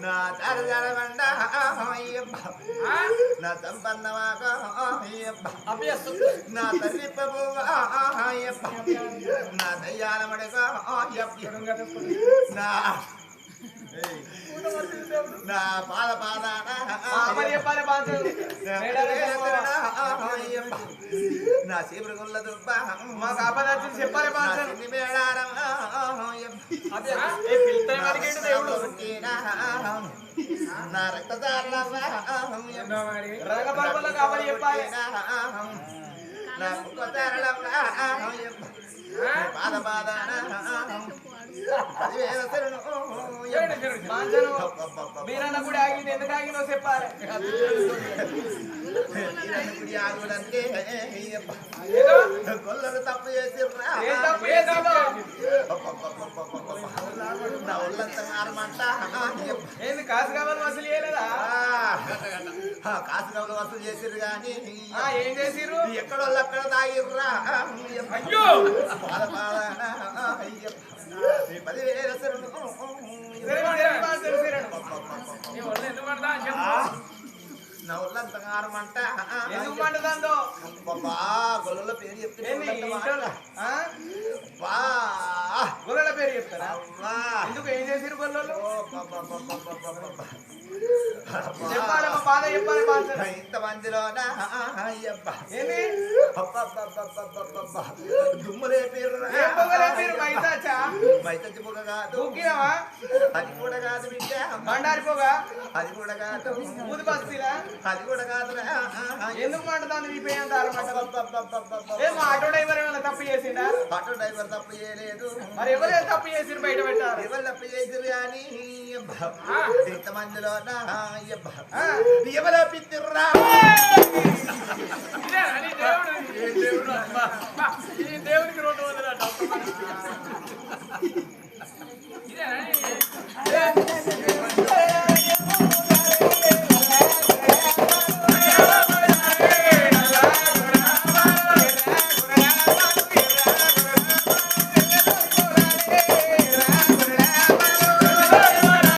నా తరదరమండ నా తంపన్నవాక నా తల్లిప్పబు నా దయ్యాలమడక నా పాద పాదాన నా శిబిరగుల్ల దుబ్బ మాకు ఆపదార్చని చెప్పాలి మేడారం నా రక్తదారుల కావాలి చెప్పాలి నా కుక్కదారుల పాద పాదాన మీరన్న కూడా ఆగింది ఎందుకు ఆగినో చెప్పాలి ఆగులంటే కొల్లరు తప్పు చేసిర్రా నా ఒళ్ళంతా ఆరమంట ఏంది కాసు కావాలి వసూలు చేయలేదా కాసు కవులు వసూలు చేసిర్రు కానీ ఏం చేసిర్రు ఎక్కడోళ్ళు అక్కడ తాగిర్రా అయ్యో పాద పాదాన 10,000 నా ఒళ్ళంతా ఆరమంట ఎందుకు మంటదందో గొల్ల పేరు చెప్తే గొల్లల పేరు చెప్తారా ఎందుకు ఏం చేసిరు గొల్లలు చెప్పాలమ్మా బాధ చెప్పాలి ఇంత మందిలోనా ఏంది దుమ్ములే పేరు మైతచ్చి పొగ కాదు అది కూడా కాదు బిడ్డ బండారి పొగ అది కూడా కాదు ఊది బస్తీలా అది కూడా కాదురా ఎందుకు మంటదాన్ని మీ పేరు ఏమో ఆటో డ్రైవర్ ఏమైనా తప్పు చేసిండా ఆటో డ్రైవర్ తప్పు చేయలేదు మరి ఎవరైనా తప్పు చేసిరు బయట పెట్టారు ఎవరు తప్పు చేసిరు కానీ ఇంతమందిలో ఎవరో పిత్తిర్రా దేవుడికి 200